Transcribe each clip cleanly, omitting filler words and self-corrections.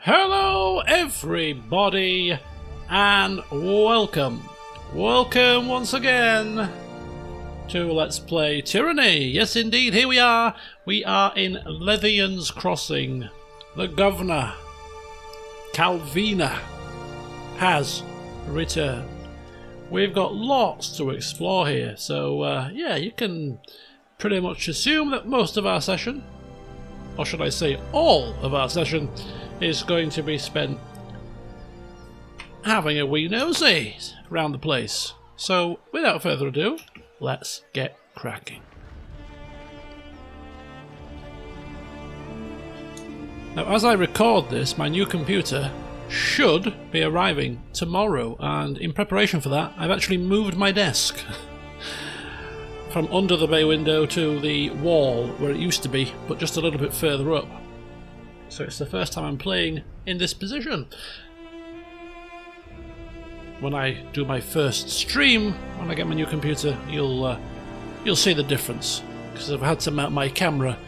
Hello everybody and welcome once again to Let's Play Tyranny. Yes indeed, here we are in Lethian's Crossing. The governor, Calvina, has returned. We've got lots to explore here, so yeah, you can pretty much assume that most of our session, or should I say all of our session, is going to be spent having a wee nosy around the place. So, without further ado, let's get cracking. Now, as I record this, my new computer should be arriving tomorrow, and in preparation for that, I've actually moved my desk from under the bay window to the wall where it used to be, but just a little bit further up. So it's the first time I'm playing in this position. When I do my first stream, when I get my new computer, you'll see the difference, because I've had to mount my camera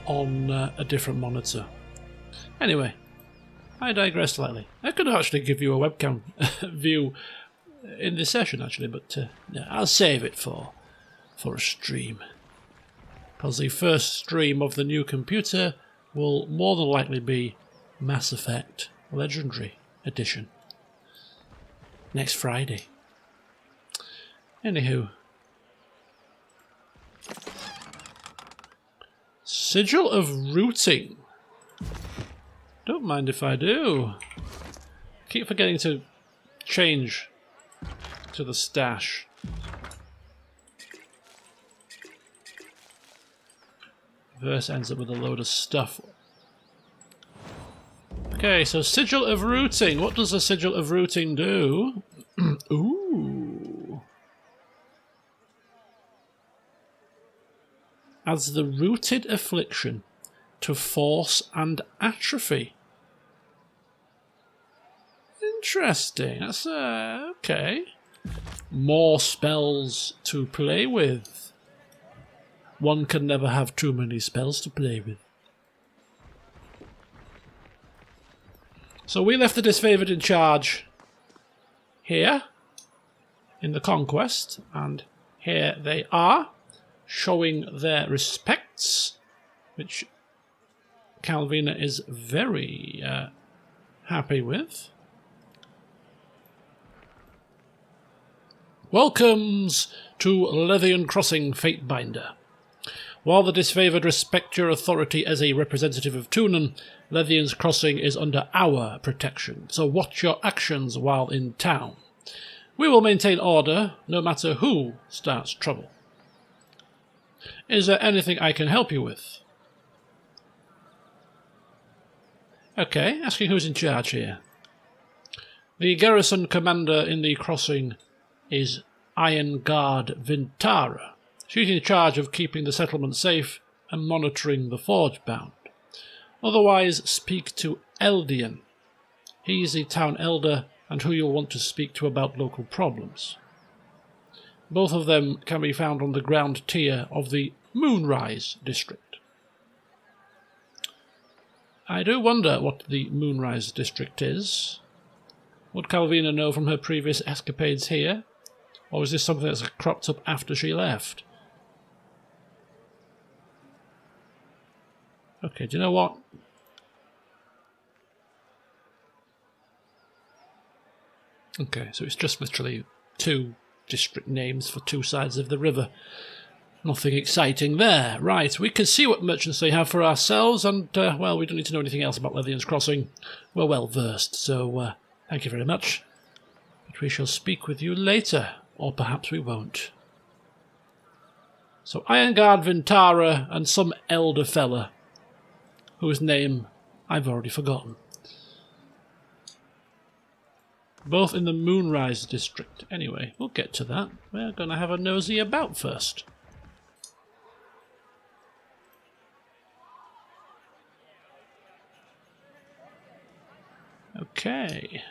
on a different monitor. Anyway, I digress slightly. I could actually give you a webcam view in this session, actually, but yeah, I'll save it for a stream, because the first stream of the new computer will more than likely be Mass Effect Legendary Edition next Friday. Anywho, Sigil of Routing. Don't mind if I do. Keep forgetting to change to the stash. Verse ends up with a load of stuff. Okay, so Sigil of Routing. What does a Sigil of Routing do? Ooh. Adds the rooted affliction to force and atrophy. Interesting. That's okay. More spells to play with. One can never have too many spells to play with. So we left the disfavoured in charge here in the conquest, and here they are, showing their respects, which Calvina is very happy with. Welcomes to Lethian Crossing, Fatebinder. While the disfavoured respect your authority as a representative of Tunen, Lethian's Crossing is under our protection, so watch your actions while in town. We will maintain order, no matter who starts trouble. Is there anything I can help you with? Okay, asking who's in charge here. The garrison commander in the crossing is Iron Guard Vintara. She's in charge of keeping the settlement safe and monitoring the Forgebound. Otherwise, speak to Eldian. He's the town elder and who you'll want to speak to about local problems. Both of them can be found on the ground tier of the Moonrise district. I do wonder what the Moonrise district is. Would Calvina know from her previous escapades here? Or is this something that's cropped up after she left? Okay, do you know what? Okay, so it's just literally two district names for two sides of the river. Nothing exciting there. Right, we can see what merchants they have for ourselves, and, well, we don't need to know anything else about Lethian's Crossing. We're well versed, so thank you very much. But we shall speak with you later, or perhaps we won't. So, Iron Guard Vintara and some elder fella, whose name I've already forgotten. Both in the Moonrise district. Anyway, we'll get to that. We're going to have a nosy about first. Okay.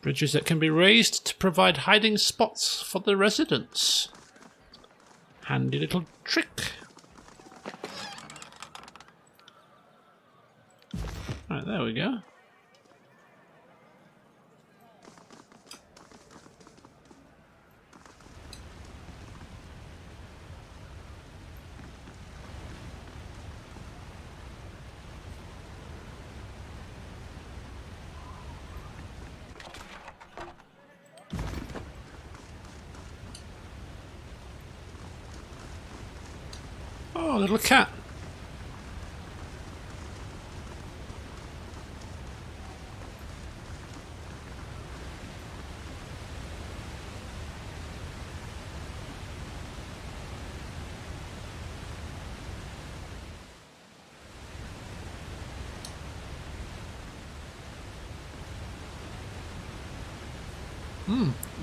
Bridges that can be raised to provide hiding spots for the residents. Handy little trick. Right, there we go. Oh, little cat.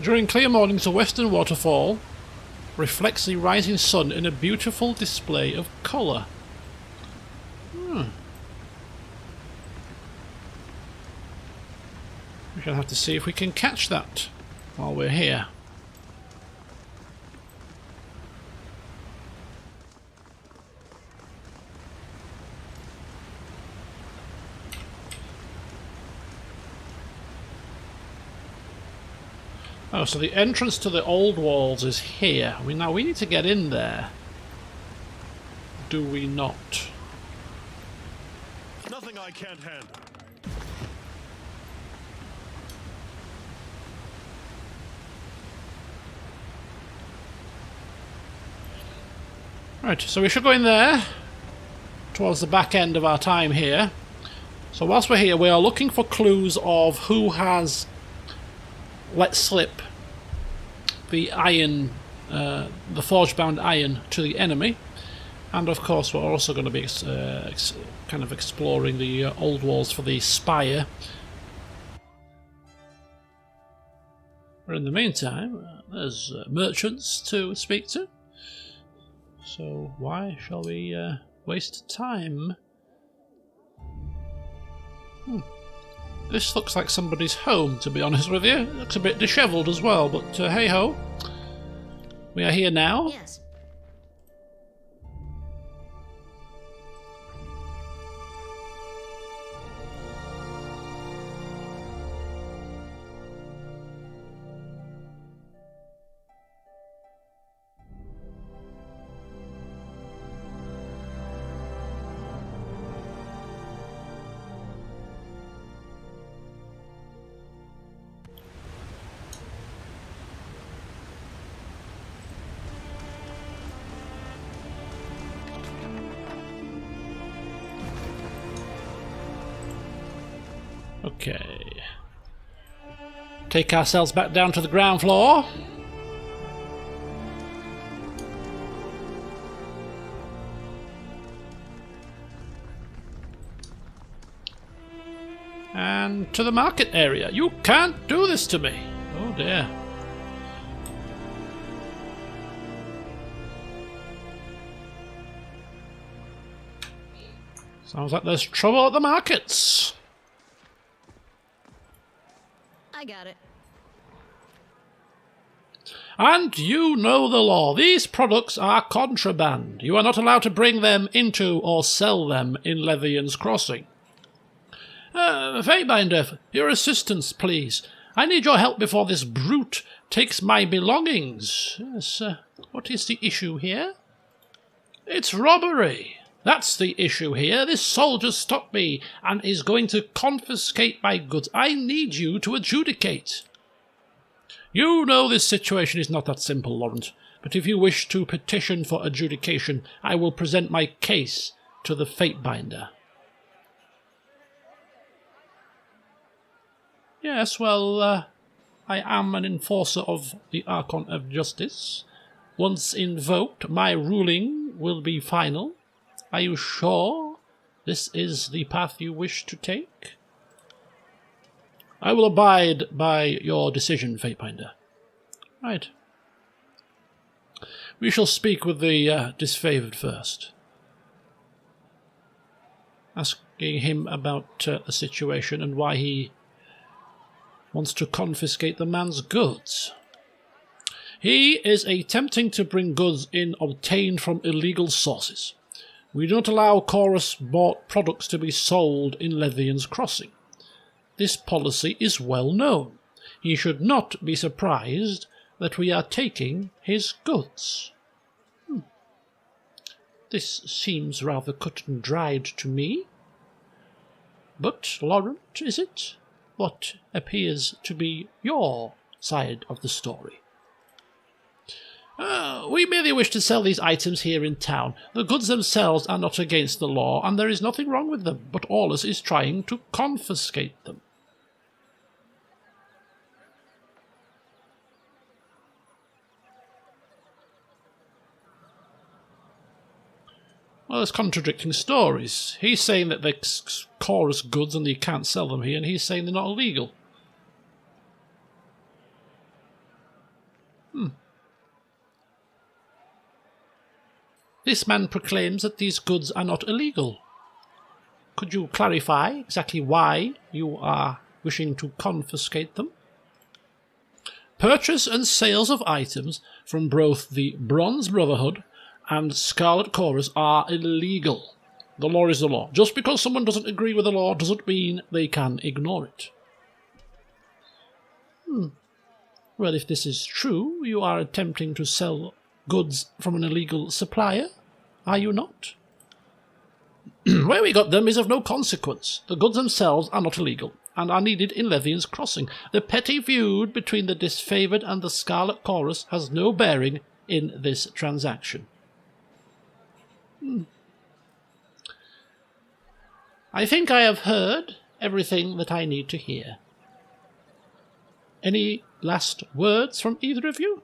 During clear mornings, the western waterfall reflects the rising sun in a beautiful display of colour. We shall have to see if we can catch that while we're here. Oh, so the entrance to the old walls is here. We need to get in there. Do we not? Nothing I can't handle. Right, so we should go in there towards the back end of our time here. So whilst we're here, we are looking for clues of who has let slip the iron, the forge-bound iron to the enemy, and of course we're also going to be kind of exploring the old walls for the spire. But in the meantime, there's merchants to speak to, so why shall we waste time? This looks like somebody's home, to be honest with you. It looks a bit dishevelled as well, but hey-ho. We are here now. Yes. Okay. Take ourselves back down to the ground floor. And to the market area. You can't do this to me. Oh dear. Sounds like there's trouble at the markets. I got it. And you know the law. These products are contraband. You are not allowed to bring them into or sell them in Lethian's Crossing. Fatebinder, your assistance, please. I need your help before this brute takes my belongings. Yes, what is the issue here? It's robbery. That's the issue here. This soldier stopped me and is going to confiscate my goods. I need you to adjudicate. You know this situation is not that simple, Laurent, but if you wish to petition for adjudication, I will present my case to the Fatebinder. Yes, well, I am an enforcer of the Archon of Justice. Once invoked, my ruling will be final. Are you sure this is the path you wish to take? I will abide by your decision, Fatebinder. Right. We shall speak with the disfavoured first. Asking him about the situation and why he wants to confiscate the man's goods. He is attempting to bring goods in obtained from illegal sources. We do not allow Chorus-bought products to be sold in Lethian's crossing. This policy is well known. He should not be surprised that we are taking his goods. This seems rather cut and dried to me. But, Laurent, is it? What appears to be your side of the story? We merely wish to sell these items here in town. The goods themselves are not against the law, and there is nothing wrong with them, but Aulus is trying to confiscate them. Well, there's contradicting stories. He's saying that they're chorus goods and you can't sell them here, and he's saying they're not illegal. This man proclaims that these goods are not illegal. Could you clarify exactly why you are wishing to confiscate them? Purchase and sales of items from both the Bronze Brotherhood and Scarlet Chorus are illegal. The law is the law. Just because someone doesn't agree with the law doesn't mean they can ignore it. Well, if this is true, you are attempting to sell goods from an illegal supplier, are you not? Where we got them is of no consequence. The goods themselves are not illegal, and are needed in Lethian's crossing. The petty feud between the disfavoured and the Scarlet Chorus has no bearing in this transaction. I think I have heard everything that I need to hear. Any last words from either of you?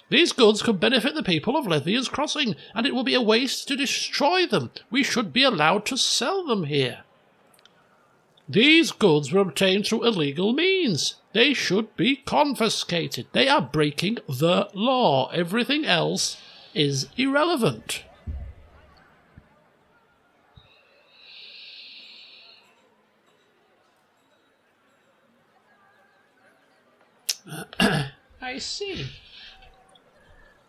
These goods could benefit the people of Lethian's crossing, and it will be a waste to destroy them. We should be allowed to sell them here. These goods were obtained through illegal means. They should be confiscated. They are breaking the law. Everything else is irrelevant. I see.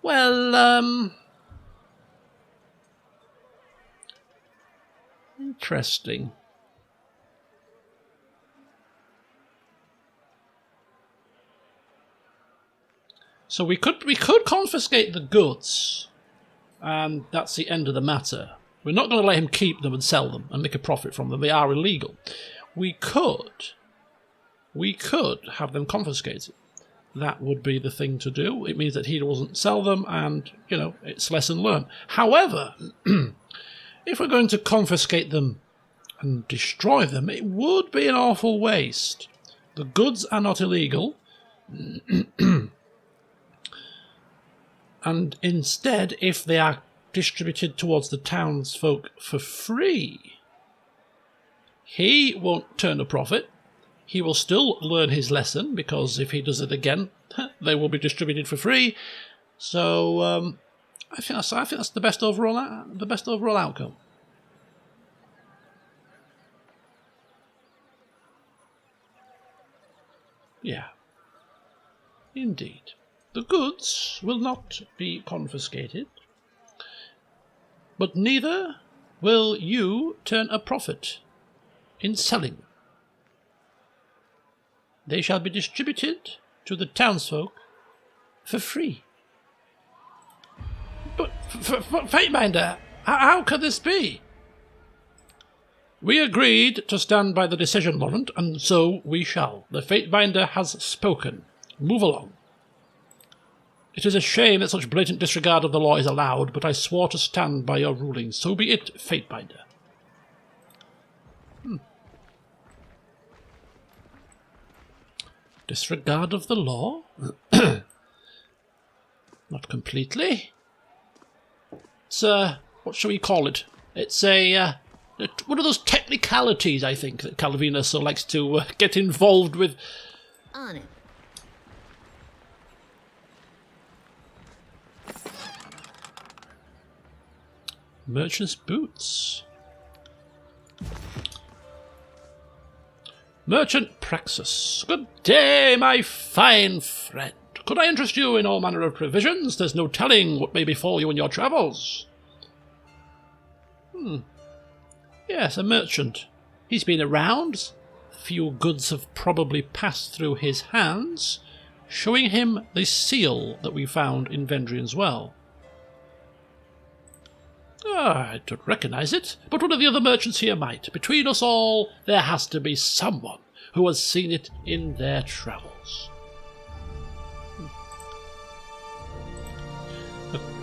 Well, interesting. So we could confiscate the goods, and that's the end of the matter. We're not going to let him keep them and sell them and make a profit from them. They are illegal. We could have them confiscated. That would be the thing to do. It means that he doesn't sell them, and, it's lesson learned. However, if we're going to confiscate them and destroy them, it would be an awful waste. The goods are not illegal. And instead, if they are distributed towards the townsfolk for free, he won't turn a profit. He will still learn his lesson, because if he does it again, they will be distributed for free. So I think that's the best overall outcome. Yeah, indeed. The goods will not be confiscated, but neither will you turn a profit in selling them. They shall be distributed to the townsfolk for free. But, Fatebinder, how could this be? We agreed to stand by the decision, Laurent, and so we shall. The Fatebinder has spoken. Move along. It is a shame that such blatant disregard of the law is allowed, but I swore to stand by your ruling. So be it, Fatebinder. Disregard of the law? Not completely. It's what shall we call it? It's one of those technicalities, I think, that Calvina so likes to get involved with. On it. Merchant's boots. Merchant Praxis. Good day, my fine friend. Could I interest you in all manner of provisions? There's no telling what may befall you in your travels. Yes, a merchant. He's been around. Few goods have probably passed through his hands, showing him the seal that we found in Vendrian's Well. I don't recognise it, but one of the other merchants here might. Between us all, there has to be someone who has seen it in their travels.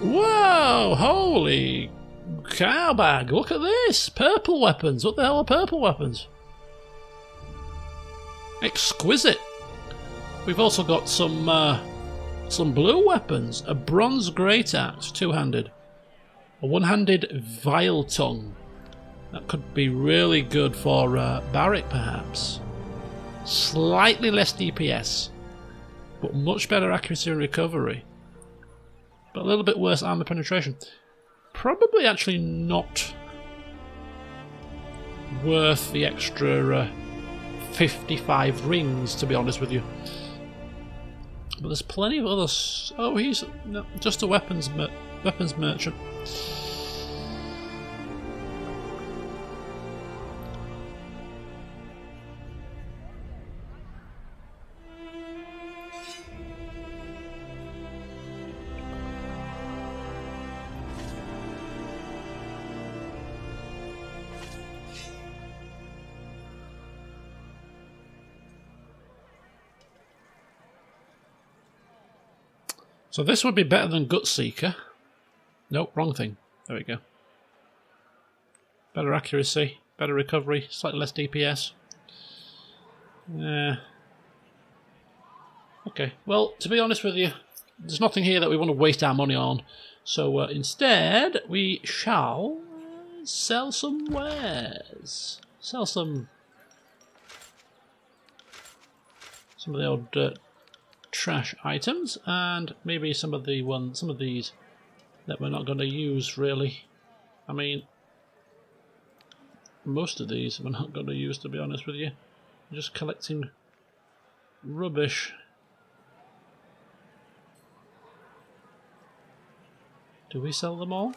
Whoa! Holy cowbag! Look at this! Purple weapons! What the hell are purple weapons? Exquisite! We've also got some blue weapons. A bronze great axe, two-handed. A one-handed vile tongue. That could be really good for barrack, perhaps. Slightly less DPS, but much better accuracy and recovery. But a little bit worse armor penetration. Probably actually not worth the extra 55 rings, to be honest with you. But there's plenty of others. Oh, he's no, just a weapons merchant. So this would be better than Gutseeker. Nope, wrong thing. There we go. Better accuracy, better recovery, slightly less DPS. Okay, well, to be honest with you, there's nothing here that we want to waste our money on. So instead, we shall sell some wares. Sell some of the old trash items, and maybe some of these that we're not going to use really. I mean, most of these we're not going to use, to be honest with you. I'm just collecting rubbish. Do we sell them all?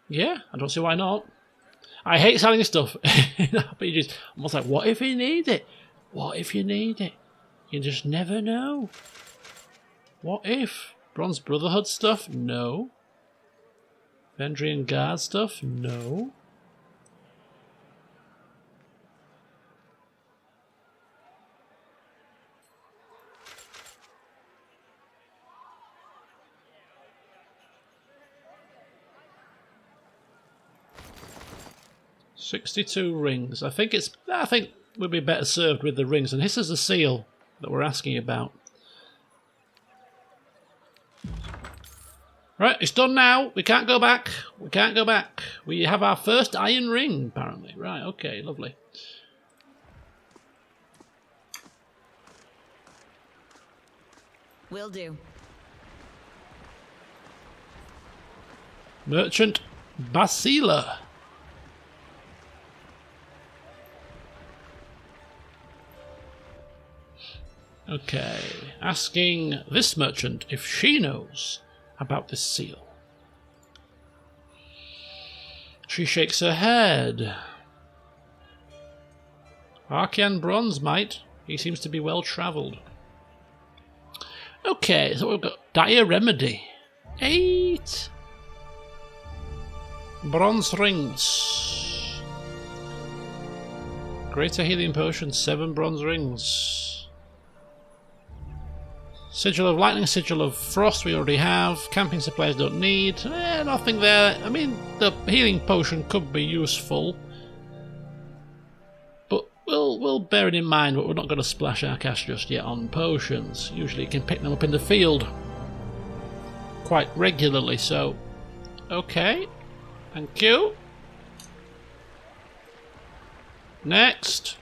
Yeah, I don't see why not. I hate selling stuff. But you just almost like, what if you need it? What if you need it? You just never know. What if? Bronze Brotherhood stuff? No. Vendrian Guard stuff? No. $62 rings. I think we'd be better served with the rings, and this is the seal that we're asking about. Right, it's done now. We can't go back. We can't go back. We have our first iron ring, apparently. Right, okay, lovely. Will do. Merchant Basila. Okay, asking this merchant if she knows about this seal. She shakes her head. Archean Bronze might. He seems to be well travelled. Okay, so we've got Dire Remedy. 8 bronze rings. Greater Healing Potion, 7 bronze rings. Sigil of Lightning, Sigil of Frost we already have. Camping supplies don't need. Nothing there. I mean, the healing potion could be useful. But we'll bear it in mind, but we're not going to splash our cash just yet on potions. Usually you can pick them up in the field quite regularly, so... Okay. Thank you. Next.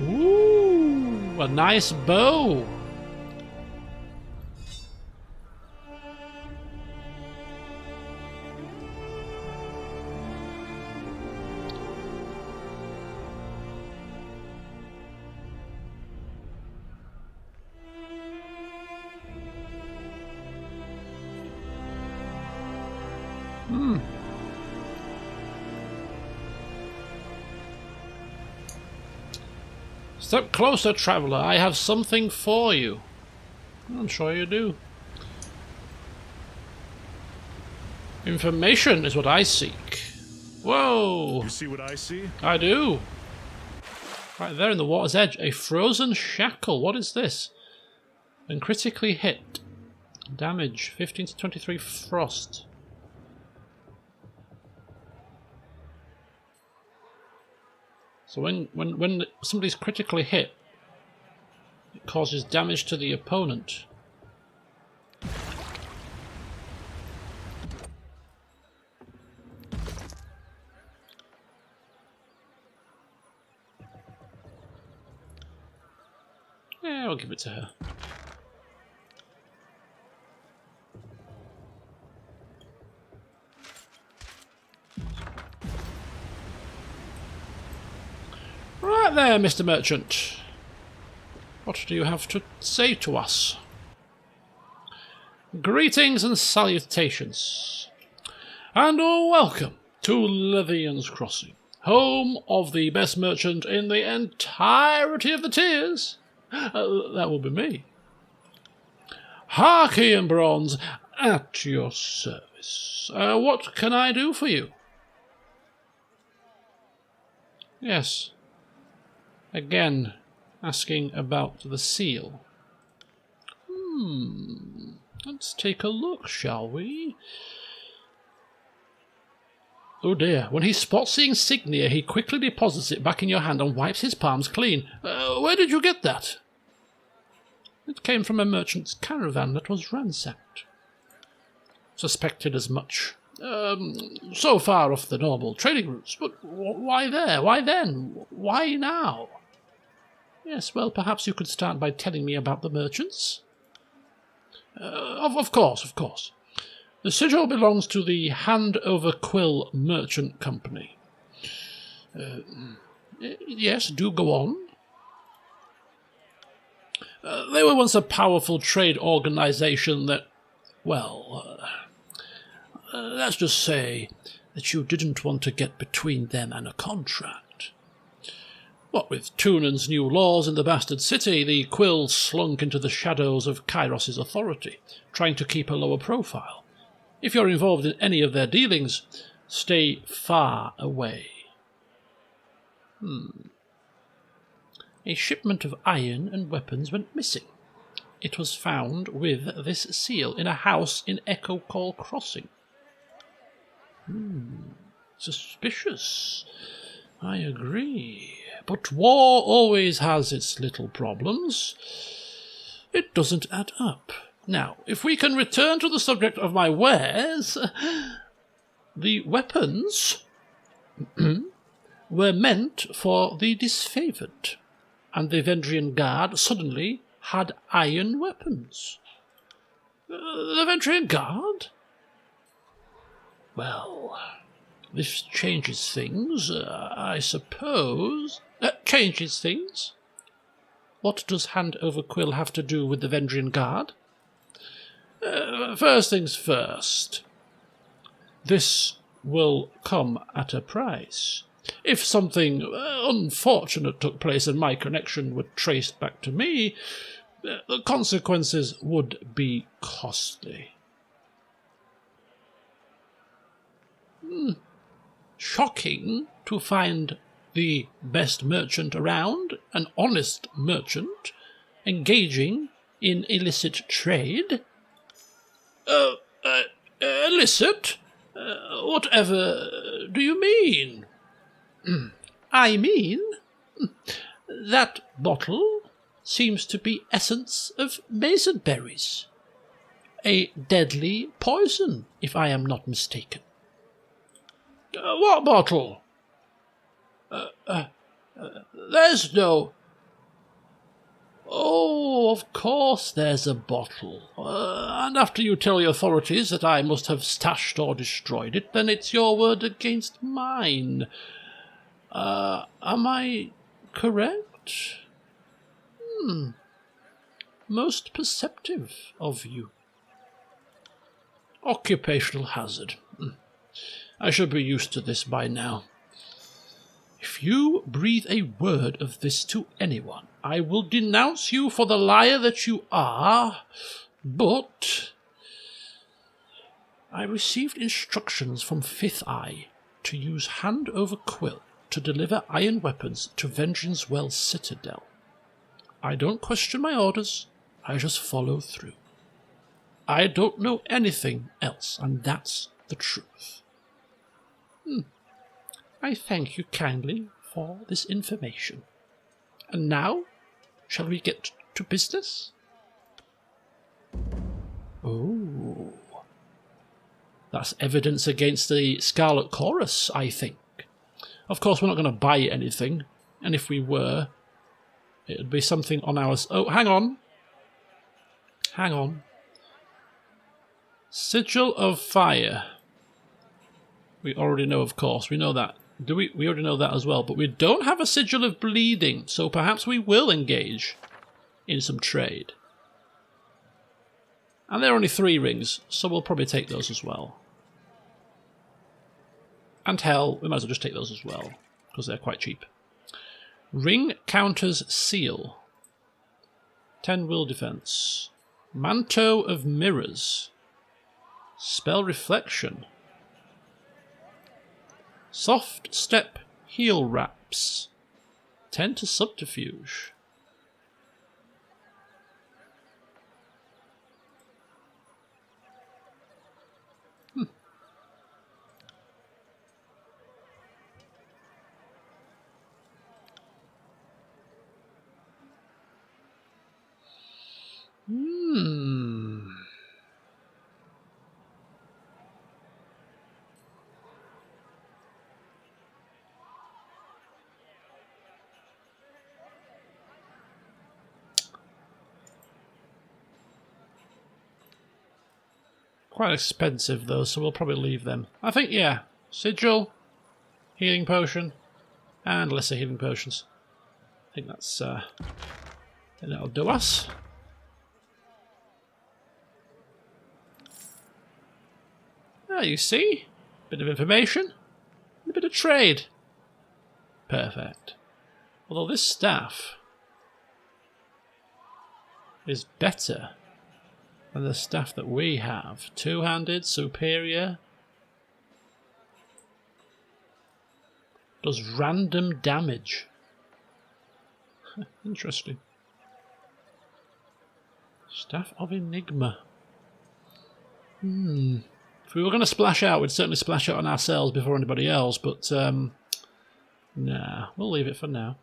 Ooh, a nice bow. Step closer, traveller. I have something for you. I'm sure you do. Information is what I seek. Whoa! You see what I see? I do. Right there in the water's edge, a frozen shackle. What is this? When critically hit. Damage, 15 to 23 frost. So when somebody's critically hit, it causes damage to the opponent. Yeah, I'll give it to her. Right there, Mr. Merchant. What do you have to say to us? Greetings and salutations, and welcome to Lethian's Crossing, home of the best merchant in the entirety of the tiers. That will be me. Harkey and Bronze, at your service. What can I do for you? Yes. Again, asking about the seal. Let's take a look, shall we? Oh dear, when he spots the insignia, he quickly deposits it back in your hand and wipes his palms clean. Where did you get that? It came from a merchant's caravan that was ransacked. Suspected as much. So far off the normal trading routes, but why there? Why then? Why now? Yes, well, perhaps you could start by telling me about the merchants. Of course. The sigil belongs to the Hand-Over-Quill Merchant Company. Yes, do go on. They were once a powerful trade organisation that, well, let's just say that you didn't want to get between them and a contract. What with Tunan's new laws in the bastard city, the Quill slunk into the shadows of Kairos's authority, trying to keep a lower profile. If you're involved in any of their dealings, stay far away. A shipment of iron and weapons went missing. It was found with this seal in a house in Echo Call Crossing. Suspicious. I agree. But war always has its little problems. It doesn't add up. Now, if we can return to the subject of my wares, the weapons were meant for the disfavoured, and the Vendrian Guard suddenly had iron weapons. The Vendrian Guard? Well, this changes things, I suppose. Changes things? What does Hand-Over-Quill have to do with the Vendrian Guard? First things first. This will come at a price. If something unfortunate took place and my connection were traced back to me, the consequences would be costly. Shocking to find the best merchant around, an honest merchant, engaging in illicit trade. Illicit? Whatever do you mean? I mean, that bottle seems to be essence of mason berries. A deadly poison, if I am not mistaken. What bottle? There's no... Oh, of course there's a bottle. And after you tell the authorities that I must have stashed or destroyed it, then it's your word against mine. Am I correct? Most perceptive of you. Occupational hazard. I should be used to this by now. If you breathe a word of this to anyone, I will denounce you for the liar that you are, but I received instructions from Fifth Eye to use hand over quill to deliver iron weapons to Vengeance Well Citadel. I don't question my orders, I just follow through. I don't know anything else, and that's the truth. I thank you kindly for this information. And now, shall we get to business? Oh. That's evidence against the Scarlet Chorus, I think. Of course, we're not going to buy anything, and if we were, it would be something on our... Oh, hang on. Hang on. Sigil of Fire. We already know, of course. We know that. Do we? We already know that as well. But we don't have a Sigil of Bleeding, so perhaps we will engage in some trade. And there are only 3 rings, so we'll probably take those as well. And hell, we might as well just take those as well, because they're quite cheap. Ring counters seal. 10 will defense. Manto of Mirrors. Spell Reflection. Soft Step Heel Wraps. 10 to Subterfuge. Quite expensive though, so we'll probably leave them. I think, yeah, Sigil, Healing Potion, and lesser healing potions. I think that's that'll do us. Ah, you see, bit of information, and a bit of trade. Perfect. Although this staff is better than the staff that we have. Two-handed, superior. Does random damage. Interesting. Staff of Enigma. If we were going to splash out, we'd certainly splash out on ourselves before anybody else, but nah, we'll leave it for now.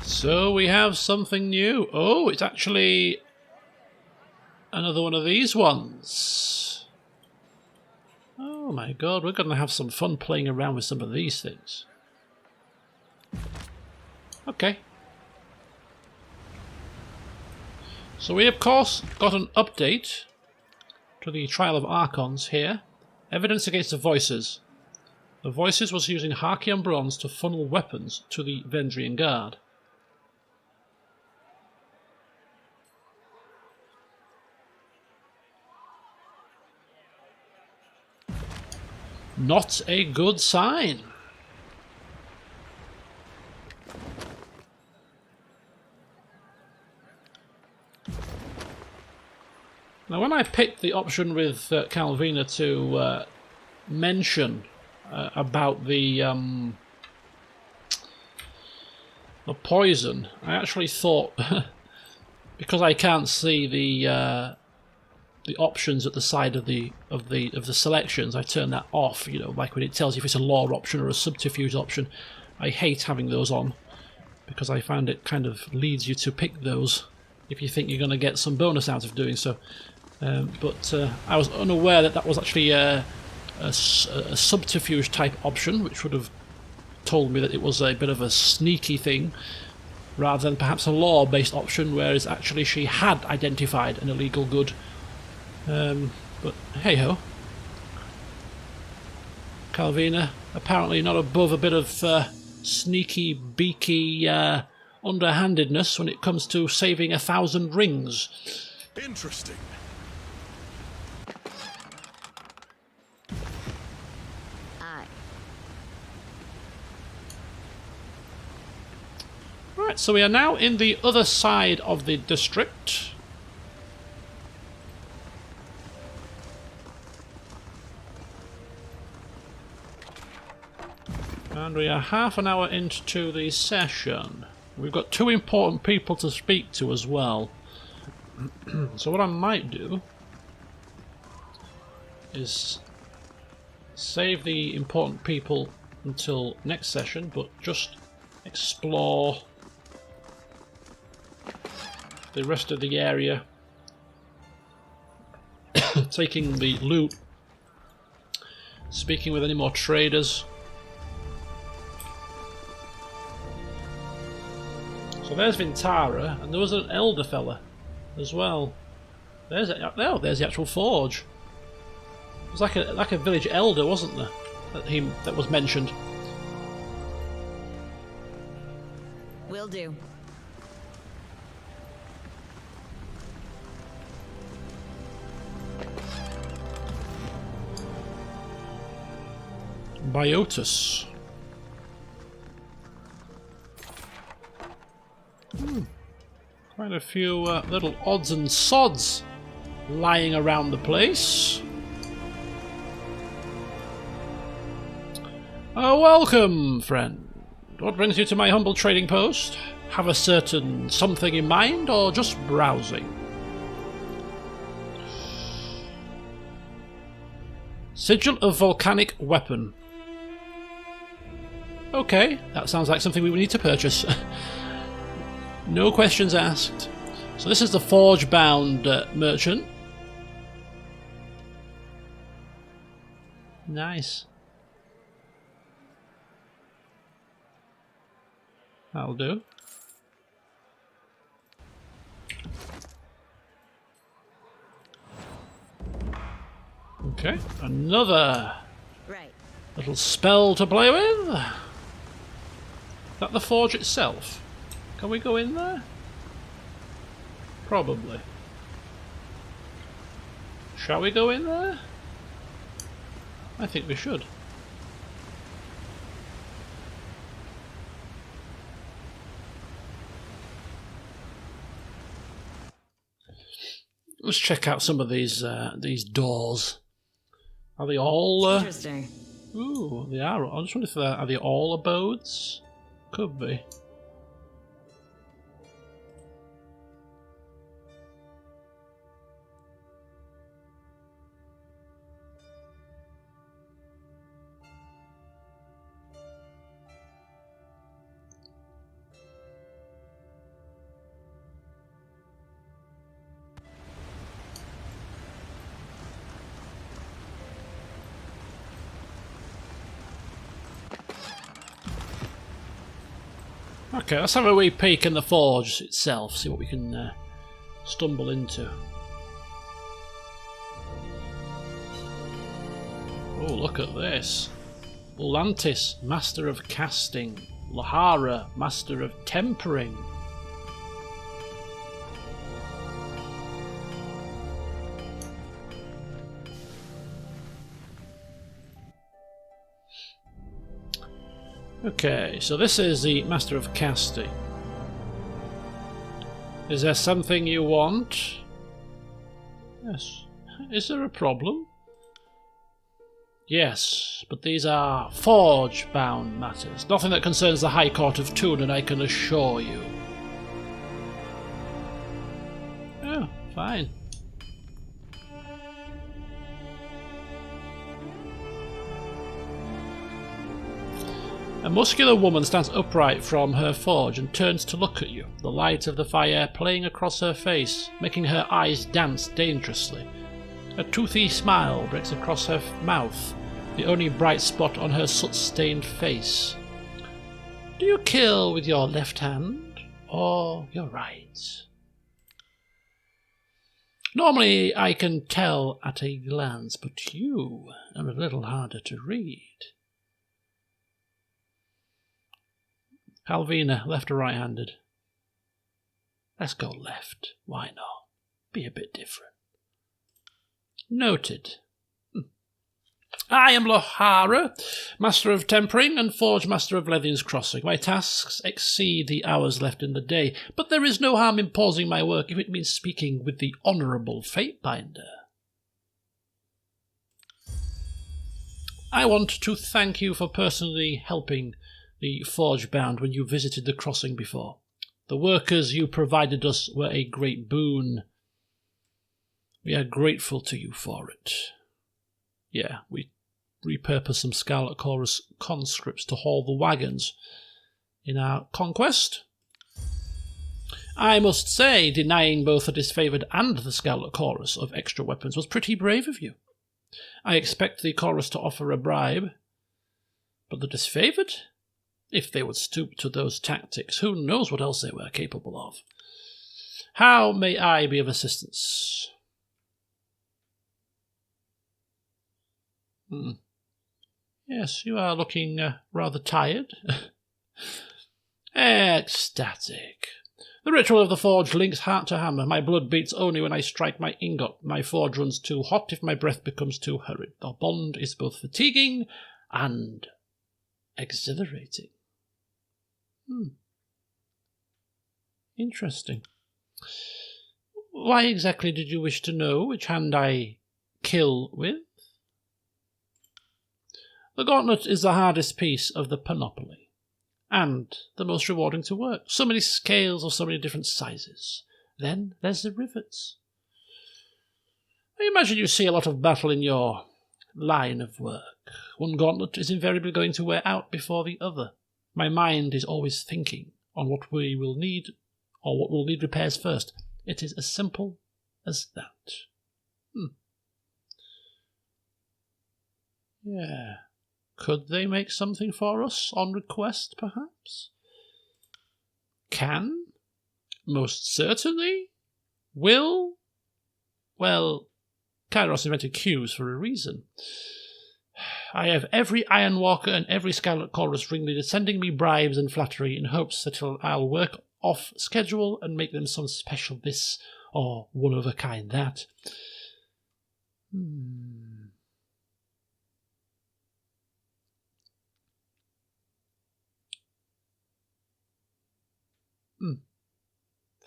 So we have something new. Oh, it's actually another one of these ones. Oh my god, we're going to have some fun playing around with some of these things. Okay. So we of course got an update to the Trial of Archons here. Evidence against the Voices. The Voices was using Harkion Bronze to funnel weapons to the Vendrian Guard. Not a good sign. Now, when I picked the option with Calvina to mention about the poison, I actually thought, because I can't see the options at the side of the selections, I turn that off. You know, like when it tells you if it's a lore option or a subterfuge option. I hate having those on because I find it kind of leads you to pick those if you think you're going to get some bonus out of doing so. But I was unaware that that was actually a subterfuge type option, which would have told me that it was a bit of a sneaky thing, rather than perhaps a lore-based option, whereas actually she had identified an illegal good. But hey-ho. Calvina, apparently not above a bit of sneaky, beaky underhandedness when it comes to saving 1,000 rings. Interesting. Aye. Right, so we are now in the other side of the district. And we are half an hour into the session. We've got 2 important people to speak to as well. So what I might do is save the important people until next session, but just explore the rest of the area, taking the loot, speaking with any more traders. So there's Vintara, and there was an elder fella as well. There's the actual forge. It was like a village elder, wasn't there? That was mentioned. Will do. Biotus. Quite a few little odds and sods lying around the place. Welcome, friend. What brings you to my humble trading post? Have a certain something in mind, or just browsing? Sigil of volcanic weapon. Okay, that sounds like something we would need to purchase. No questions asked. So this is the forge-bound merchant. Nice. That'll do. Okay, another little spell to play with. Is that the forge itself? Can we go in there? Probably. Shall we go in there? I think we should. Let's check out some of these doors. Are they all? Interesting. Ooh, they are. I just wonder if are they all abodes? Could be. Okay, let's have a wee peek in the forge itself, see what we can stumble into. Oh, look at this. Lantis, Master of Casting. Lahara, Master of Tempering. Okay, so this is the Master of Casting. Is there something you want? Yes. Is there a problem? Yes, but these are forge-bound matters. Nothing that concerns the High Court of Tunen, I can assure you. Oh, fine. A muscular woman stands upright from her forge and turns to look at you, the light of the fire playing across her face, making her eyes dance dangerously. A toothy smile breaks across her mouth, the only bright spot on her soot-stained face. Do you kill with your left hand or your right? Normally I can tell at a glance, but you are a little harder to read. Calvina, left or right-handed? Let's go left. Why not? Be a bit different. Noted. I am Lohara, Master of Tempering and Forge Master of Lethian's Crossing. My tasks exceed the hours left in the day, but there is no harm in pausing my work if it means speaking with the Honourable Fatebinder. I want to thank you for personally helping the Forge Bound when you visited the crossing before. The workers you provided us were a great boon. We are grateful to you for it. Yeah, we repurposed some Scarlet Chorus conscripts to haul the wagons in our conquest. I must say, denying both the Disfavoured and the Scarlet Chorus of extra weapons was pretty brave of you. I expect the Chorus to offer a bribe, but the Disfavoured? If they would stoop to those tactics, who knows what else they were capable of. How may I be of assistance? Yes, you are looking rather tired. Ecstatic. The ritual of the forge links heart to hammer. My blood beats only when I strike my ingot. My forge runs too hot if my breath becomes too hurried. The bond is both fatiguing and exhilarating. Interesting. Why exactly did you wish to know which hand I kill with? The gauntlet is the hardest piece of the panoply, and the most rewarding to work. So many scales of so many different sizes. Then there's the rivets. I imagine you see a lot of battle in your line of work. One gauntlet is invariably going to wear out before the other. My mind is always thinking on what we will need, or what will need repairs first. It is as simple as that. Yeah. Could they make something for us on request, perhaps? Can? Most certainly. Will? Well, Kairos invented queues for a reason. I have every Ironwalker and every Scarlet Chorus ringleader sending me bribes and flattery in hopes that I'll work off schedule and make them some special this or one-of-a-kind that.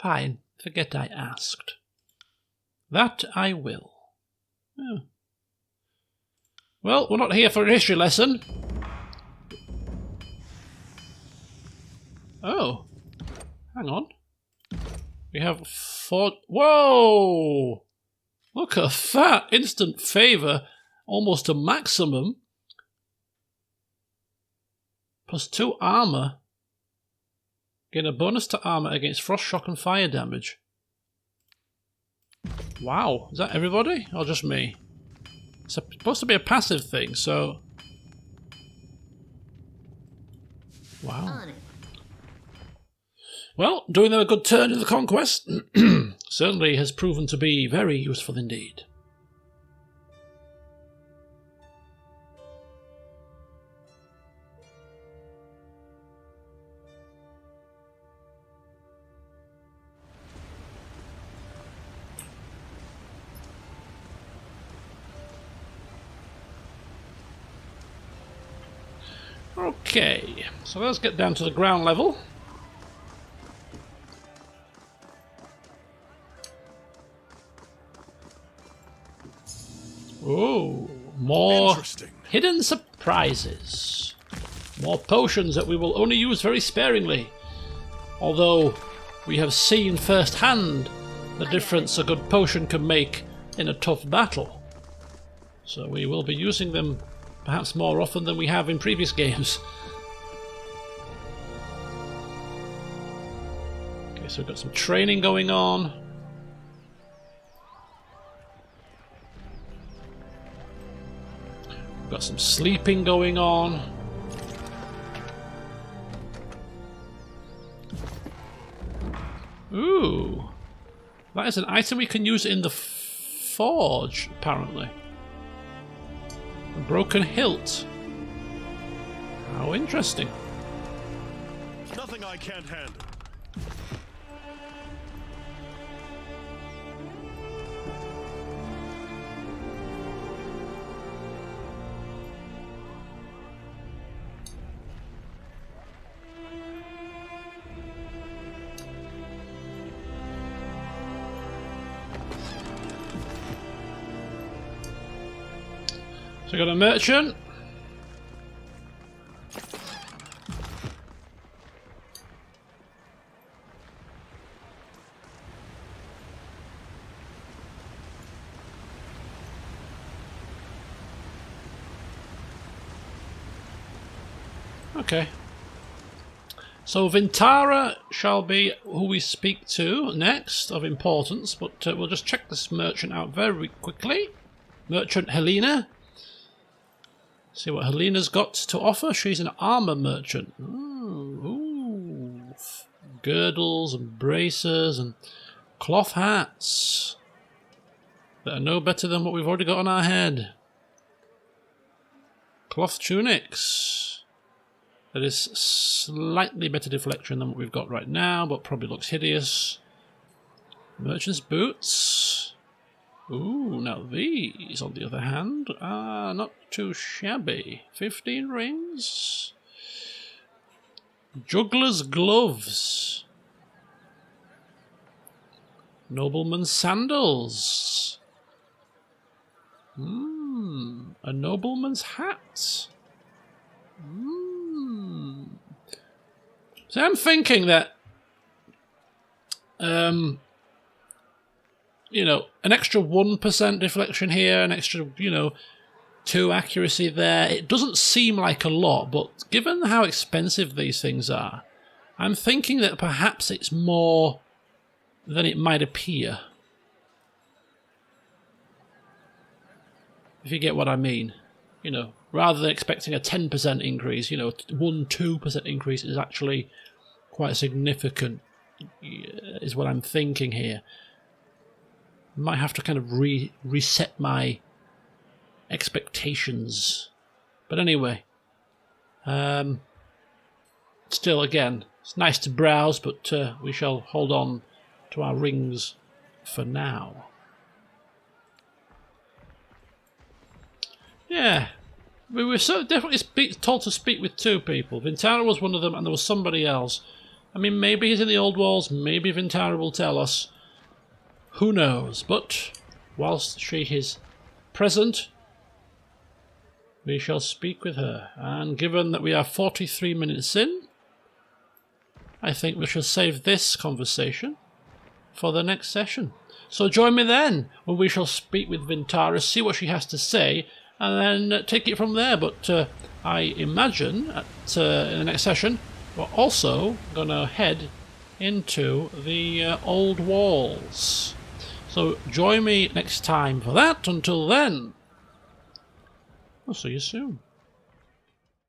Fine, forget I asked. That I will. Oh. Well, we're not here for a history lesson. Oh. Hang on. We have four... Whoa! Look at that! Instant favour. Almost a maximum. Plus 2 armour. Gain a bonus to armour against frost, shock and fire damage. Wow. Is that everybody? Or just me? It's supposed to be a passive thing, so... Wow. Well, doing them a good turn in the conquest certainly has proven to be very useful indeed. Okay, so let's get down to the ground level. Oh, more hidden surprises. More potions that we will only use very sparingly. Although we have seen firsthand the difference a good potion can make in a tough battle. So we will be using them perhaps more often than we have in previous games. Okay, so we've got some training going on. We've got some sleeping going on. Ooh. That is an item we can use in the forge, apparently. A broken hilt. How interesting. Nothing I can't handle. So I got a merchant. Okay. So Vintara shall be who we speak to next of importance, but we'll just check this merchant out very quickly. Merchant Helena. See what Helena's got to offer. She's an armor merchant. Ooh. Girdles and bracers and cloth hats that are no better than what we've already got on our head. Cloth tunics. That is slightly better deflection than what we've got right now, but probably looks hideous. Merchant's boots. Ooh, now these, on the other hand, are not too shabby. 15 rings. Juggler's gloves. Nobleman's sandals. A nobleman's hat. So I'm thinking that, you know, an extra 1% deflection here, an extra, 2 accuracy there. It doesn't seem like a lot, but given how expensive these things are, I'm thinking that perhaps it's more than it might appear. If you get what I mean. Rather than expecting a 10% increase, 1-2% increase is actually quite significant, is what I'm thinking here. Might have to kind of reset my expectations. But anyway, still, again, it's nice to browse, but we shall hold on to our rings for now. Yeah, we were so definitely told to speak with 2 people. Vintara was one of them, and there was somebody else. I mean, maybe he's in the old walls, maybe Vintara will tell us. Who knows? But whilst she is present, we shall speak with her. And given that we are 43 minutes in, I think we shall save this conversation for the next session. So join me then, when we shall speak with Vintara, see what she has to say, and then take it from there. But I imagine in the next session we're also going to head into the old walls. So join me next time for that. Until then, I'll see you soon.